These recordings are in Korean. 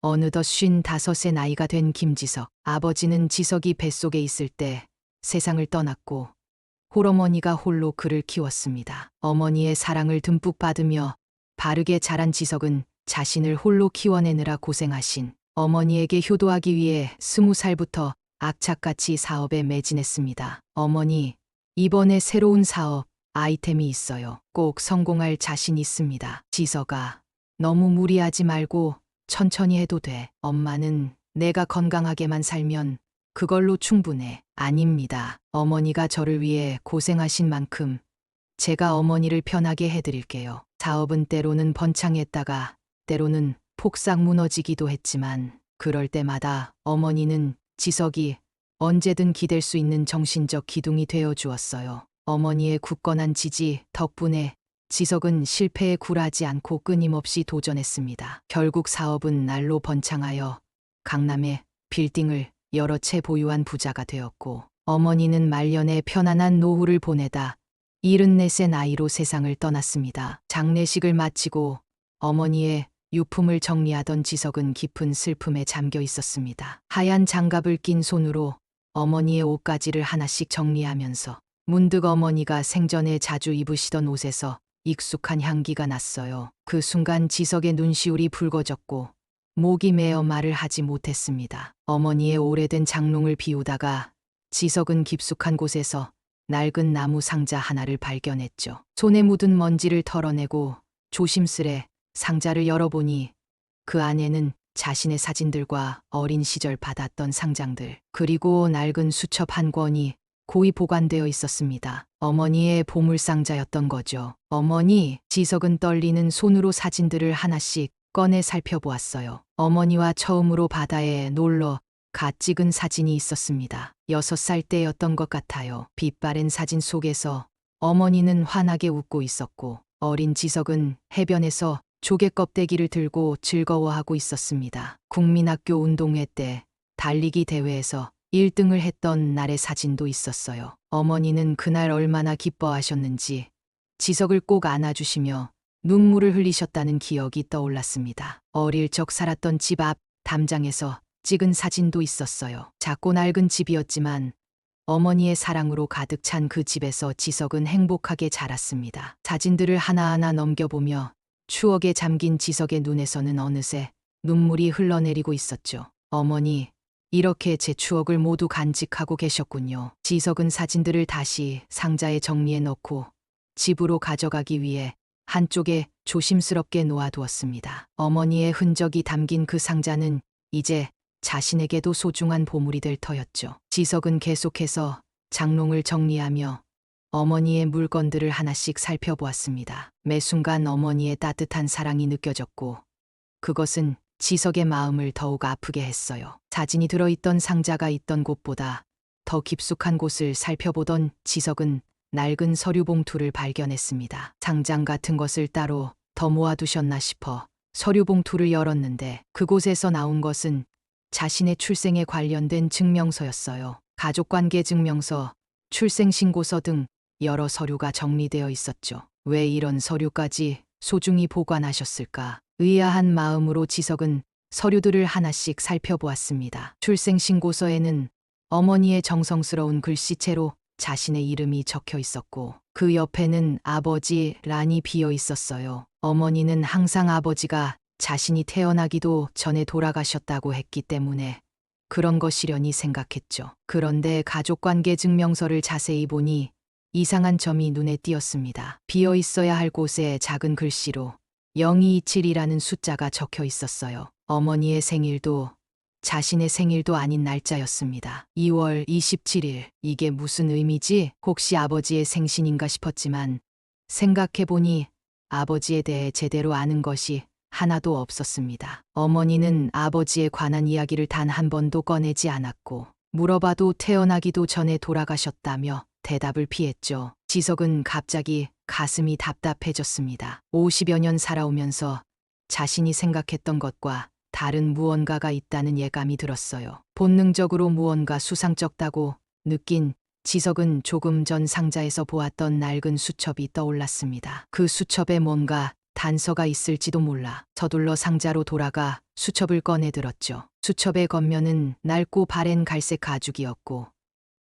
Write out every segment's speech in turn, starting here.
어느덧 55의 나이가 된 김지석. 아버지는 지석이 뱃속에 있을 때 세상을 떠났고 홀어머니가 홀로 그를 키웠습니다. 어머니의 사랑을 듬뿍 받으며 바르게 자란 지석은 자신을 홀로 키워내느라 고생하신 어머니에게 효도하기 위해 20살부터 악착같이 사업에 매진했습니다. 어머니, 이번에 새로운 사업 아이템이 있어요. 꼭 성공할 자신 있습니다. 지석아, 너무 무리하지 말고 천천히 해도 돼. 엄마는 내가 건강하게만 살면 그걸로 충분해. 아닙니다. 어머니가 저를 위해 고생하신 만큼 제가 어머니를 편하게 해드릴게요. 사업은 때로는 번창했다가 때로는 폭삭 무너지기도 했지만 그럴 때마다 어머니는 지석이 언제든 기댈 수 있는 정신적 기둥이 되어 주었어요. 어머니의 굳건한 지지 덕분에 지석은 실패에 굴하지 않고 끊임없이 도전했습니다. 결국 사업은 날로 번창하여 강남에 빌딩을 여러 채 보유한 부자가 되었고 어머니는 말년에 편안한 노후를 보내다 74세 나이로 세상을 떠났습니다. 장례식을 마치고 어머니의 유품을 정리하던 지석은 깊은 슬픔에 잠겨 있었습니다. 하얀 장갑을 낀 손으로 어머니의 옷가지를 하나씩 정리하면서 문득 어머니가 생전에 자주 입으시던 옷에서 익숙한 향기가 났어요. 그 순간 지석의 눈시울이 붉어졌고 목이 메어 말을 하지 못했습니다. 어머니의 오래된 장롱을 비우다가 지석은 깊숙한 곳에서 낡은 나무 상자 하나를 발견했죠. 손에 묻은 먼지를 털어내고 조심스레 상자를 열어보니 그 안에는 자신의 사진들과 어린 시절 받았던 상장들, 그리고 낡은 수첩 한 권이 고이 보관되어 있었습니다. 어머니의 보물상자였던 거죠. 어머니, 지석은 떨리는 손으로 사진들을 하나씩 꺼내 살펴보았어요. 어머니와 처음으로 바다에 놀러 갓 찍은 사진이 있었습니다. 6살 때였던 것 같아요. 빛바랜 사진 속에서 어머니는 환하게 웃고 있었고 어린 지석은 해변에서 조개 껍데기를 들고 즐거워하고 있었습니다. 국민학교 운동회 때 달리기 대회에서 1등을 했던 날의 사진도 있었어요. 어머니는 그날 얼마나 기뻐하셨는지 지석을 꼭 안아주시며 눈물을 흘리셨다는 기억이 떠올랐습니다. 어릴 적 살았던 집 앞 담장에서 찍은 사진도 있었어요. 작고 낡은 집이었지만 어머니의 사랑으로 가득 찬 그 집에서 지석은 행복하게 자랐습니다. 사진들을 하나하나 넘겨보며 추억에 잠긴 지석의 눈에서는 어느새 눈물이 흘러내리고 있었죠. 어머니, 이렇게 제 추억을 모두 간직하고 계셨군요. 지석은 사진들을 다시 상자에 정리해 넣고 집으로 가져가기 위해 한쪽에 조심스럽게 놓아두었습니다. 어머니의 흔적이 담긴 그 상자는 이제 자신에게도 소중한 보물이 될 터였죠. 지석은 계속해서 장롱을 정리하며 어머니의 물건들을 하나씩 살펴보았습니다. 매 순간 어머니의 따뜻한 사랑이 느껴졌고 그것은 지석의 마음을 더욱 아프게 했어요. 사진이 들어있던 상자가 있던 곳보다 더 깊숙한 곳을 살펴보던 지석은 낡은 서류 봉투를 발견했습니다. 상장 같은 것을 따로 더 모아두셨나 싶어 서류 봉투를 열었는데 그곳에서 나온 것은 자신의 출생에 관련된 증명서였어요. 가족관계 증명서, 출생신고서 등 여러 서류가 정리되어 있었죠. 왜 이런 서류까지 소중히 보관하셨을까? 의아한 마음으로 지석은 서류들을 하나씩 살펴보았습니다. 출생신고서에는 어머니의 정성스러운 글씨체로 자신의 이름이 적혀 있었고 그 옆에는 아버지란이 비어 있었어요. 어머니는 항상 아버지가 자신이 태어나기도 전에 돌아가셨다고 했기 때문에 그런 것이려니 생각했죠. 그런데 가족관계 증명서를 자세히 보니 이상한 점이 눈에 띄었습니다. 비어 있어야 할 곳에 작은 글씨로 0227이라는 숫자가 적혀 있었어요. 어머니의 생일도 자신의 생일도 아닌 날짜였습니다. 2월 27일. 이게 무슨 의미지? 혹시 아버지의 생신인가 싶었지만 생각해보니 아버지에 대해 제대로 아는 것이 하나도 없었습니다. 어머니는 아버지에 관한 이야기를 단 한 번도 꺼내지 않았고 물어봐도 태어나기도 전에 돌아가셨다며 대답을 피했죠. 지석은 갑자기 가슴이 답답해졌습니다. 50여 년 살아오면서 자신이 생각했던 것과 다른 무언가가 있다는 예감이 들었어요. 본능적으로 무언가 수상쩍다고 느낀 지석은 조금 전 상자에서 보았던 낡은 수첩이 떠올랐습니다. 그 수첩에 뭔가 단서가 있을지도 몰라. 서둘러 상자로 돌아가 수첩을 꺼내 들었죠. 수첩의 겉면은 낡고 바랜 갈색 가죽이었고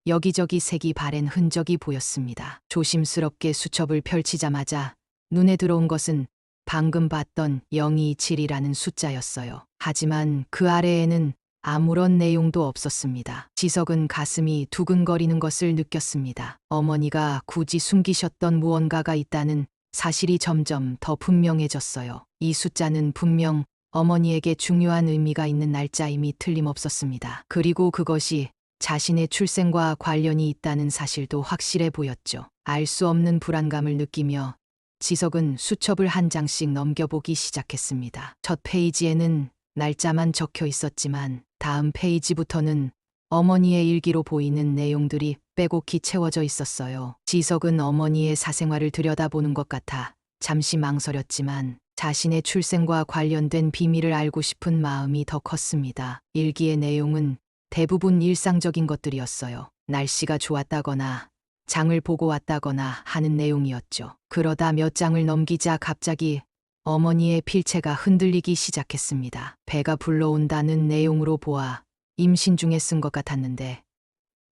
여기저기 색이 바랜 흔적이 보였습니다. 조심스럽게 수첩을 펼치자마자 눈에 들어온 것은 방금 봤던 027이라는 숫자였어요. 하지만 그 아래에는 아무런 내용도 없었습니다. 지석은 가슴이 두근거리는 것을 느꼈습니다. 어머니가 굳이 숨기셨던 무언가가 있다는 사실이 점점 더 분명해졌어요. 이 숫자는 분명 어머니에게 중요한 의미가 있는 날짜임이 틀림없었습니다. 그리고 그것이 자신의 출생과 관련이 있다는 사실도 확실해 보였죠. 알 수 없는 불안감을 느끼며 지석은 수첩을 한 장씩 넘겨보기 시작했습니다. 첫 페이지에는 날짜만 적혀 있었지만 다음 페이지부터는 어머니의 일기로 보이는 내용들이 빼곡히 채워져 있었어요. 지석은 어머니의 사생활을 들여다보는 것 같아 잠시 망설였지만 자신의 출생과 관련된 비밀을 알고 싶은 마음이 더 컸습니다. 일기의 내용은 대부분 일상적인 것들이었어요. 날씨가 좋았다거나 장을 보고 왔다거나 하는 내용이었죠. 그러다 몇 장을 넘기자 갑자기 어머니의 필체가 흔들리기 시작했습니다. 배가 불러온다는 내용으로 보아 임신 중에 쓴 것 같았는데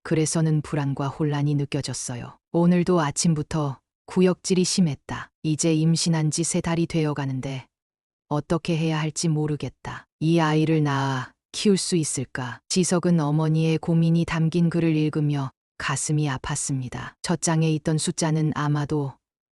그래서는 불안과 혼란이 느껴졌어요. 오늘도 아침부터 구역질이 심했다. 이제 임신한 지 3달이 되어 가는데 어떻게 해야 할지 모르겠다. 이 아이를 낳아 키울 수 있을까? 지석은 어머니의 고민이 담긴 글을 읽으며 가슴이 아팠습니다. 첫 장에 있던 숫자는 아마도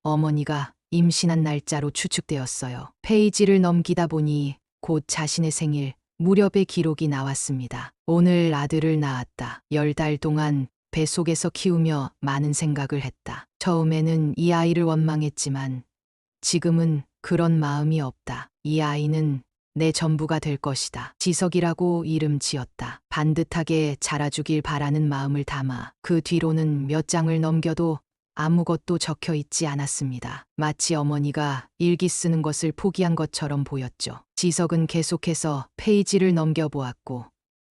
어머니가 임신한 날짜로 추측되었어요. 페이지를 넘기다 보니 곧 자신의 생일 무렵의 기록이 나왔습니다. 오늘 아들을 낳았다. 10달 동안 뱃속에서 키우며 많은 생각을 했다. 처음에는 이 아이를 원망했지만 지금은 그런 마음이 없다. 이 아이는 내 전부가 될 것이다. 지석이라고 이름 지었다. 반듯하게 자라주길 바라는 마음을 담아 그 뒤로는 몇 장을 넘겨도 아무것도 적혀 있지 않았습니다. 마치 어머니가 일기 쓰는 것을 포기한 것처럼 보였죠. 지석은 계속해서 페이지를 넘겨보았고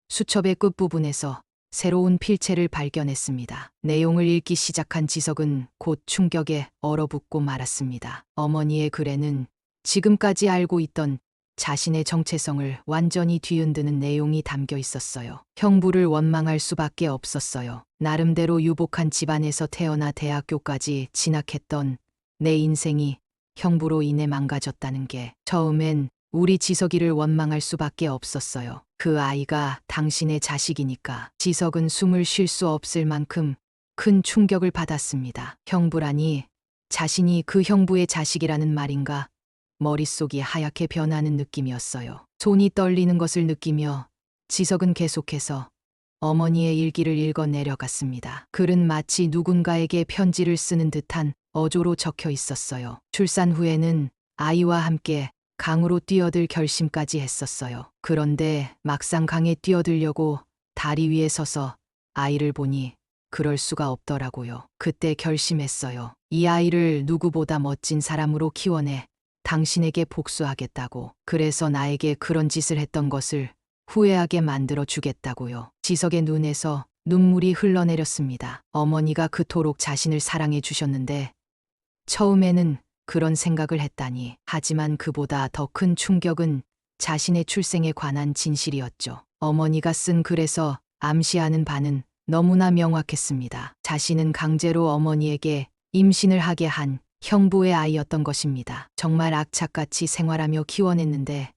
수첩의 끝부분에서 새로운 필체를 발견했습니다. 내용을 읽기 시작한 지석은 곧 충격에 얼어붙고 말았습니다. 어머니의 글에는 지금까지 알고 있던 자신의 정체성을 완전히 뒤흔드는 내용이 담겨 있었어요. 형부를 원망할 수밖에 없었어요. 나름대로 유복한 집안에서 태어나 대학교까지 진학했던 내 인생이 형부로 인해 망가졌다는 게 처음엔 우리 지석이를 원망할 수밖에 없었어요. 그 아이가 당신의 자식이니까. 지석은 숨을 쉴 수 없을 만큼 큰 충격을 받았습니다. 형부라니 자신이 그 형부의 자식이라는 말인가? 머릿속이 하얗게 변하는 느낌이었어요. 손이 떨리는 것을 느끼며 지석은 계속해서 어머니의 일기를 읽어 내려갔습니다. 글은 마치 누군가에게 편지를 쓰는 듯한 어조로 적혀 있었어요. 출산 후에는 아이와 함께 강으로 뛰어들 결심까지 했었어요. 그런데 막상 강에 뛰어들려고 다리 위에 서서 아이를 보니 그럴 수가 없더라고요. 그때 결심했어요. 이 아이를 누구보다 멋진 사람으로 키워내 당신에게 복수하겠다고. 그래서 나에게 그런 짓을 했던 것을 후회하게 만들어 주겠다고요. 지석의 눈에서 눈물이 흘러내렸습니다. 어머니가 그토록 자신을 사랑해 주셨는데 처음에는 그런 생각을 했다니. 하지만 그보다 더 큰 충격은 자신의 출생에 관한 진실이었죠. 어머니가 쓴 글에서 암시하는 바는 너무나 명확했습니다. 자신은 강제로 어머니에게 임신을 하게 한 형부의 아이였던 것입니다. 정말 악착같이 생활하며 키워냈는데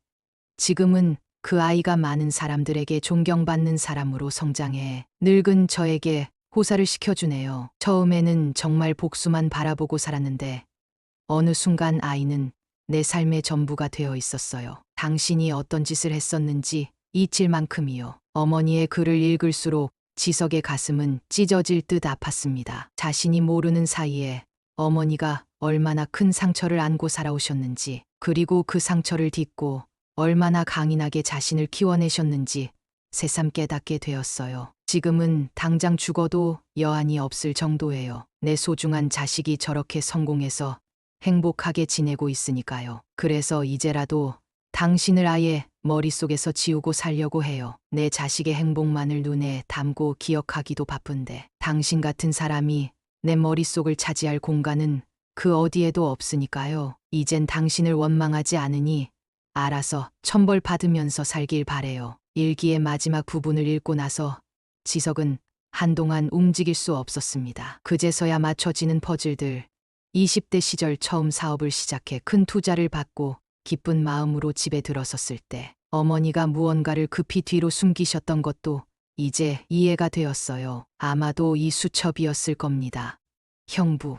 지금은 그 아이가 많은 사람들에게 존경받는 사람으로 성장해 늙은 저에게 호사를 시켜주네요. 처음에는 정말 복수만 바라보고 살았는데 어느 순간 아이는 내 삶의 전부가 되어 있었어요. 당신이 어떤 짓을 했었는지 잊힐 만큼이요. 어머니의 글을 읽을수록 지석의 가슴은 찢어질 듯 아팠습니다. 자신이 모르는 사이에 어머니가 얼마나 큰 상처를 안고 살아오셨는지, 그리고 그 상처를 딛고 얼마나 강인하게 자신을 키워내셨는지 새삼 깨닫게 되었어요. 지금은 당장 죽어도 여한이 없을 정도예요. 내 소중한 자식이 저렇게 성공해서 행복하게 지내고 있으니까요. 그래서 이제라도 당신을 아예 머릿속에서 지우고 살려고 해요. 내 자식의 행복만을 눈에 담고 기억하기도 바쁜데 당신 같은 사람이 내 머릿속을 차지할 공간은 그 어디에도 없으니까요. 이젠 당신을 원망하지 않으니 알아서 천벌 받으면서 살길 바래요. 일기의 마지막 부분을 읽고 나서 지석은 한동안 움직일 수 없었습니다. 그제서야 맞춰지는 퍼즐들. 20대 시절 처음 사업을 시작해 큰 투자를 받고 기쁜 마음으로 집에 들어섰을 때 어머니가 무언가를 급히 뒤로 숨기셨던 것도 이제 이해가 되었어요. 아마도 이 수첩이었을 겁니다. 형부.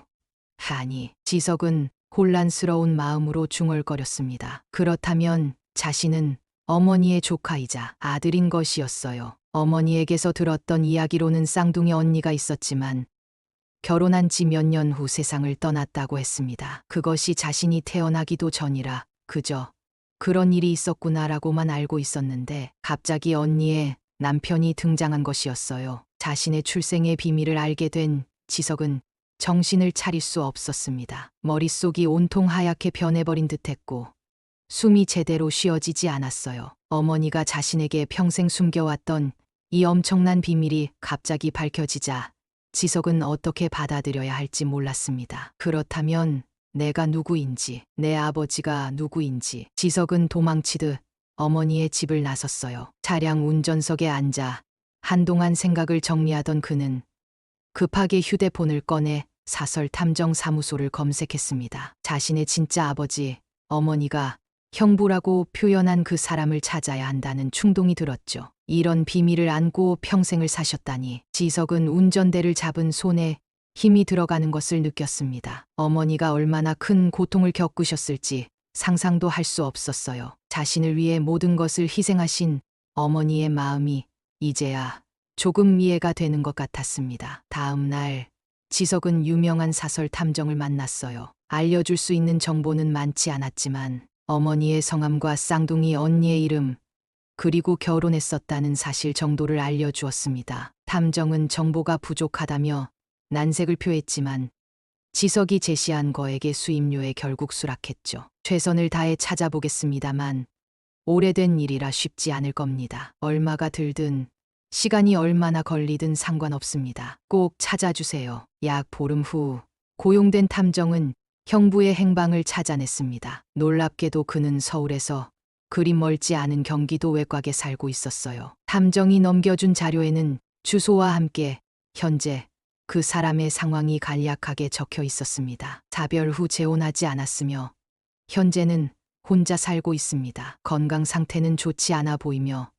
아니, 지석은 혼란스러운 마음으로 중얼거렸습니다. 그렇다면 자신은 어머니의 조카이자 아들인 것이었어요. 어머니에게서 들었던 이야기로는 쌍둥이 언니가 있었지만 결혼한 지 몇 년 후 세상을 떠났다고 했습니다. 그것이 자신이 태어나기도 전이라 그저 그런 일이 있었구나라고만 알고 있었는데 갑자기 언니의 남편이 등장한 것이었어요. 자신의 출생의 비밀을 알게 된 지석은 정신을 차릴 수 없었습니다. 머릿속이 온통 하얗게 변해버린 듯했고 숨이 제대로 쉬어지지 않았어요. 어머니가 자신에게 평생 숨겨왔던 이 엄청난 비밀이 갑자기 밝혀지자 지석은 어떻게 받아들여야 할지 몰랐습니다. 그렇다면 내가 누구인지, 내 아버지가 누구인지. 지석은 도망치듯 어머니의 집을 나섰어요. 차량 운전석에 앉아 한동안 생각을 정리하던 그는 급하게 휴대폰을 꺼내 사설 탐정 사무소를 검색했습니다. 자신의 진짜 아버지, 어머니가 형부라고 표현한 그 사람을 찾아야 한다는 충동이 들었죠. 이런 비밀을 안고 평생을 사셨다니. 지석은 운전대를 잡은 손에 힘이 들어가는 것을 느꼈습니다. 어머니가 얼마나 큰 고통을 겪으셨을지 상상도 할 수 없었어요. 자신을 위해 모든 것을 희생하신 어머니의 마음이 이제야 조금 이해가 되는 것 같았습니다. 다음 날 지석은 유명한 사설 탐정을 만났어요. 알려줄 수 있는 정보는 많지 않았지만 어머니의 성함과 쌍둥이 언니의 이름 그리고 결혼했었다는 사실 정도를 알려주었습니다. 탐정은 정보가 부족하다며 난색을 표했지만 지석이 제시한 거액의 수임료에 결국 수락했죠. 최선을 다해 찾아보겠습니다만 오래된 일이라 쉽지 않을 겁니다. 얼마가 들든 시간이 얼마나 걸리든 상관없습니다. 꼭 찾아주세요. 약 보름 후 고용된 탐정은 형부의 행방을 찾아냈습니다. 놀랍게도 그는 서울에서 그리 멀지 않은 경기도 외곽에 살고 있었어요. 탐정이 넘겨준 자료에는 주소와 함께 현재 그 사람의 상황이 간략하게 적혀 있었습니다. 자별 후 재혼하지 않았으며 현재는 혼자 살고 있습니다. 건강 상태는 좋지 않아 보이며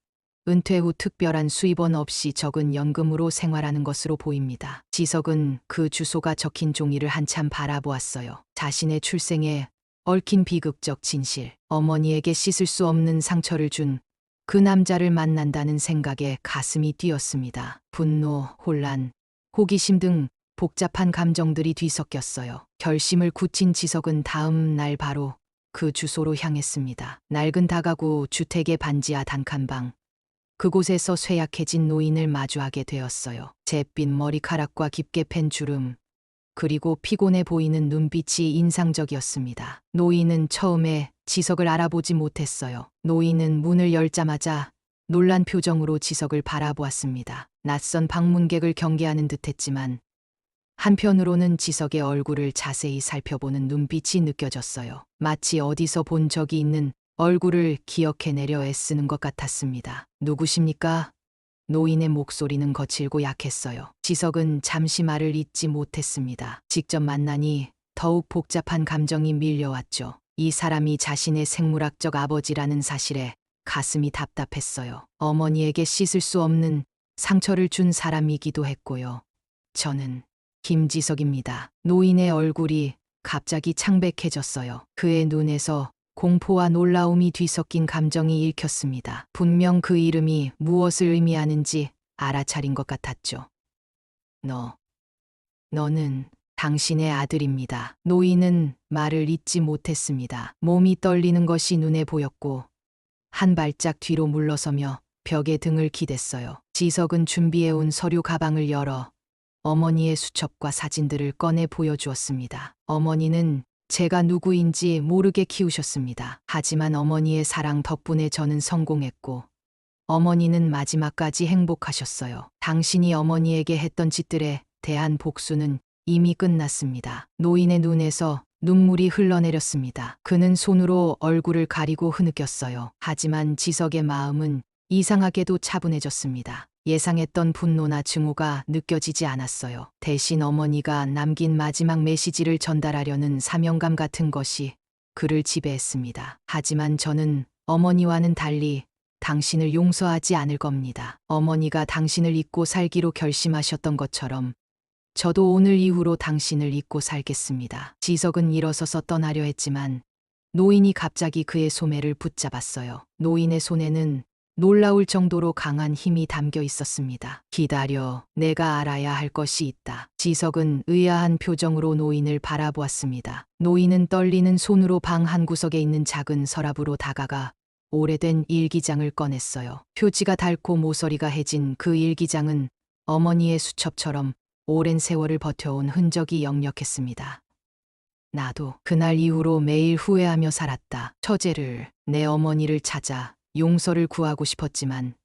은퇴 후 특별한 수입원 없이 적은 연금으로 생활하는 것으로 보입니다. 지석은 그 주소가 적힌 종이를 한참 바라보았어요. 자신의 출생에 얽힌 비극적 진실, 어머니에게 씻을 수 없는 상처를 준 그 남자를 만난다는 생각에 가슴이 뛰었습니다. 분노, 혼란, 호기심 등 복잡한 감정들이 뒤섞였어요. 결심을 굳힌 지석은 다음 날 바로 그 주소로 향했습니다. 낡은 다가구 주택의 반지하 단칸방. 그곳에서 쇠약해진 노인을 마주하게 되었어요. 잿빛 머리카락과 깊게 팬 주름, 그리고 피곤해 보이는 눈빛이 인상적이었습니다. 노인은 처음에 지석을 알아보지 못했어요. 노인은 문을 열자마자 놀란 표정으로 지석을 바라보았습니다. 낯선 방문객을 경계하는 듯했지만 한편으로는 지석의 얼굴을 자세히 살펴보는 눈빛이 느껴졌어요. 마치 어디서 본 적이 있는 얼굴을 기억해내려 애쓰는 것 같았습니다. 누구십니까? 노인의 목소리는 거칠고 약했어요. 지석은 잠시 말을 잇지 못했습니다. 직접 만나니 더욱 복잡한 감정이 밀려왔죠. 이 사람이 자신의 생물학적 아버지라는 사실에 가슴이 답답했어요. 어머니에게 씻을 수 없는 상처를 준 사람이기도 했고요. 저는 김지석입니다. 노인의 얼굴이 갑자기 창백해졌어요. 그의 눈에서 공포와 놀라움이 뒤섞인 감정이 읽혔습니다. 분명 그 이름이 무엇을 의미하는지 알아차린 것 같았죠. 너는 당신의 아들입니다. 노인은 말을 잇지 못했습니다. 몸이 떨리는 것이 눈에 보였고 한 발짝 뒤로 물러서며 벽에 등을 기댔어요. 지석은 준비해온 서류 가방을 열어 어머니의 수첩과 사진들을 꺼내 보여주었습니다. 어머니는 제가 누구인지 모르게 키우셨습니다. 하지만 어머니의 사랑 덕분에 저는 성공했고 어머니는 마지막까지 행복하셨어요. 당신이 어머니에게 했던 짓들에 대한 복수는 이미 끝났습니다. 노인의 눈에서 눈물이 흘러내렸습니다. 그는 손으로 얼굴을 가리고 흐느꼈어요. 하지만 지석의 마음은 이상하게도 차분해졌습니다. 예상했던 분노나 증오가 느껴지지 않았어요. 대신 어머니가 남긴 마지막 메시지를 전달하려는 사명감 같은 것이 그를 지배했습니다. 하지만 저는 어머니와는 달리 당신을 용서하지 않을 겁니다. 어머니가 당신을 잊고 살기로 결심하셨던 것처럼 저도 오늘 이후로 당신을 잊고 살겠습니다. 지석은 일어서서 떠나려 했지만 노인이 갑자기 그의 소매를 붙잡았어요. 노인의 손에는 놀라울 정도로 강한 힘이 담겨 있었습니다. 기다려, 내가 알아야 할 것이 있다. 지석은 의아한 표정으로 노인을 바라보았습니다. 노인은 떨리는 손으로 방 한구석에 있는 작은 서랍으로 다가가 오래된 일기장을 꺼냈어요. 표지가 닳고 모서리가 해진 그 일기장은 어머니의 수첩처럼 오랜 세월을 버텨온 흔적이 역력했습니다. 나도 그날 이후로 매일 후회하며 살았다. 처제를, 내 어머니를 찾아 용서를 구하고 싶었지만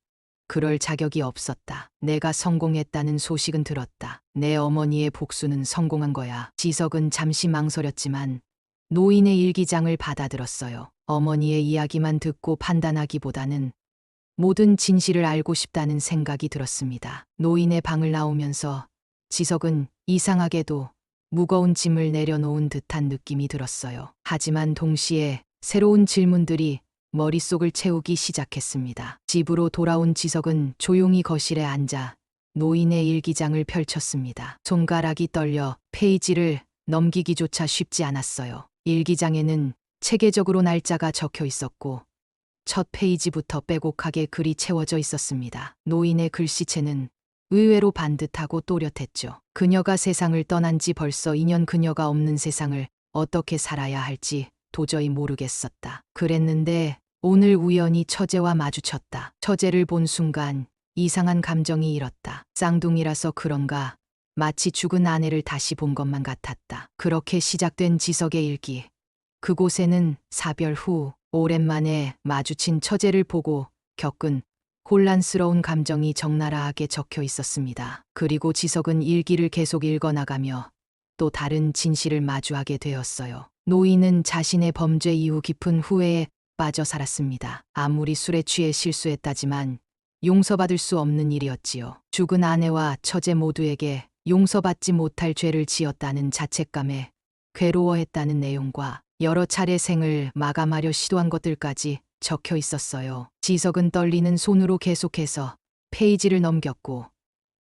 그럴 자격이 없었다. 내가 성공했다는 소식은 들었다. 내 어머니의 복수는 성공한 거야. 지석은 잠시 망설였지만 노인의 일기장을 받아들었어요. 어머니의 이야기만 듣고 판단하기보다는 모든 진실을 알고 싶다는 생각이 들었습니다. 노인의 방을 나오면서 지석은 이상하게도 무거운 짐을 내려놓은 듯한 느낌이 들었어요. 하지만 동시에 새로운 질문들이 머릿속을 채우기 시작했습니다. 집으로 돌아온 지석은 조용히 거실에 앉아 노인의 일기장을 펼쳤습니다. 손가락이 떨려 페이지를 넘기기조차 쉽지 않았어요. 일기장에는 체계적으로 날짜가 적혀 있었고 첫 페이지부터 빼곡하게 글이 채워져 있었습니다. 노인의 글씨체는 의외로 반듯하고 또렷했죠. 그녀가 세상을 떠난 지 벌써 2년. 그녀가 없는 세상을 어떻게 살아야 할지 도저히 모르겠었다. 그랬는데 오늘 우연히 처제와 마주쳤다. 처제를 본 순간 이상한 감정이 일었다. 쌍둥이라서 그런가 마치 죽은 아내를 다시 본 것만 같았다. 그렇게 시작된 지석의 일기. 그곳에는 사별 후 오랜만에 마주친 처제를 보고 겪은 혼란스러운 감정이 적나라하게 적혀 있었습니다. 그리고 지석은 일기를 계속 읽어나가며 또 다른 진실을 마주하게 되었어요. 노인은 자신의 범죄 이후 깊은 후회에 빠져 살았습니다. 아무리 술에 취해 실수했다지만 용서받을 수 없는 일이었지요. 죽은 아내와 처제 모두에게 용서받지 못할 죄를 지었다는 자책감에 괴로워했다는 내용과 여러 차례 생을 마감하려 시도한 것들까지 적혀 있었어요. 지석은 떨리는 손으로 계속해서 페이지를 넘겼고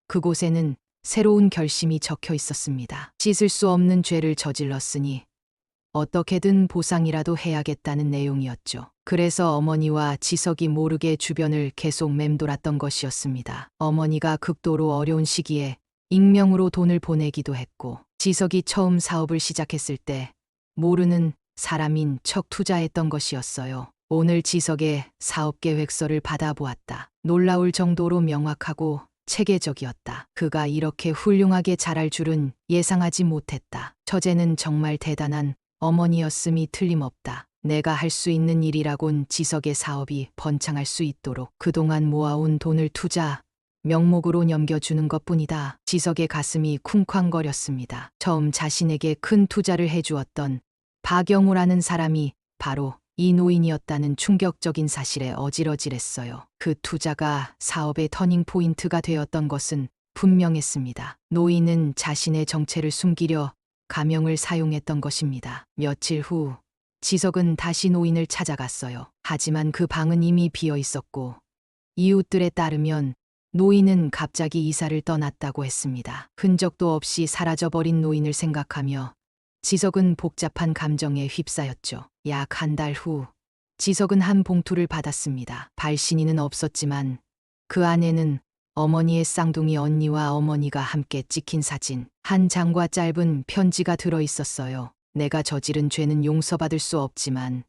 그곳에는 새로운 결심이 적혀 있었습니다. 씻을 수 없는 죄를 저질렀으니 어떻게든 보상이라도 해야겠다는 내용이었죠. 그래서 어머니와 지석이 모르게 주변을 계속 맴돌았던 것이었습니다. 어머니가 극도로 어려운 시기에 익명으로 돈을 보내기도 했고 지석이 처음 사업을 시작했을 때 모르는 사람인 척 투자했던 것이었어요. 오늘 지석의 사업 계획서를 받아보았다. 놀라울 정도로 명확하고 체계적이었다. 그가 이렇게 훌륭하게 자랄 줄은 예상하지 못했다. 처제는 정말 대단한 어머니였음이 틀림없다. 내가 할 수 있는 일이라곤 지석의 사업이 번창할 수 있도록 그동안 모아온 돈을 투자 명목으로 넘겨주는 것뿐이다. 지석의 가슴이 쿵쾅거렸습니다. 처음 자신에게 큰 투자를 해주었던 박영우라는 사람이 바로 이 노인이었다는 충격적인 사실에 어질어질했어요. 그 투자가 사업의 터닝포인트가 되었던 것은 분명했습니다. 노인은 자신의 정체를 숨기려 가명을 사용했던 것입니다. 며칠 후 지석은 다시 노인을 찾아갔어요. 하지만 그 방은 이미 비어 있었고 이웃들에 따르면 노인은 갑자기 이사를 떠났다고 했습니다. 흔적도 없이 사라져버린 노인을 생각하며 지석은 복잡한 감정에 휩싸였죠. 약 한 달 후 지석은 한 봉투를 받았습니다. 발신인은 없었지만 그 안에는 어머니의 쌍둥이 언니와 어머니가 함께 찍힌 사진, 한 장과 짧은 편지가 들어 있었어요. 내가 저지른 죄는 용서받을 수 없지만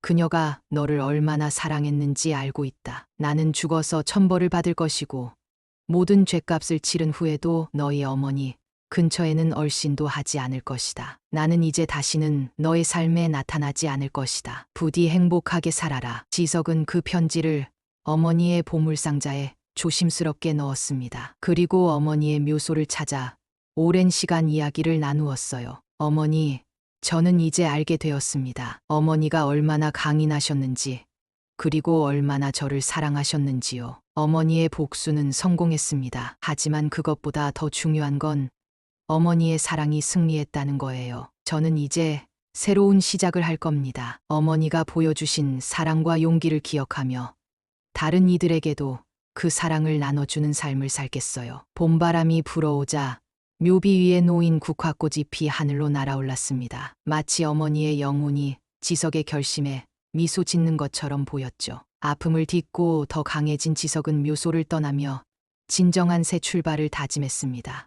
그녀가 너를 얼마나 사랑했는지 알고 있다. 나는 죽어서 천벌을 받을 것이고 모든 죄값을 치른 후에도 너희 어머니 근처에는 얼씬도 하지 않을 것이다. 나는 이제 다시는 너의 삶에 나타나지 않을 것이다. 부디 행복하게 살아라. 지석은 그 편지를 어머니의 보물상자에 조심스럽게 넣었습니다. 그리고 어머니의 묘소를 찾아 오랜 시간 이야기를 나누었어요. 어머니, 저는 이제 알게 되었습니다. 어머니가 얼마나 강인하셨는지, 그리고 얼마나 저를 사랑하셨는지요. 어머니의 복수는 성공했습니다. 하지만 그것보다 더 중요한 건 어머니의 사랑이 승리했다는 거예요. 저는 이제 새로운 시작을 할 겁니다. 어머니가 보여주신 사랑과 용기를 기억하며 다른 이들에게도 그 사랑을 나눠주는 삶을 살겠어요. 봄바람이 불어오자 묘비 위에 놓인 국화꽃잎이 하늘로 날아올랐습니다. 마치 어머니의 영혼이 지석의 결심에 미소 짓는 것처럼 보였죠. 아픔을 딛고 더 강해진 지석은 묘소를 떠나며 진정한 새 출발을 다짐했습니다.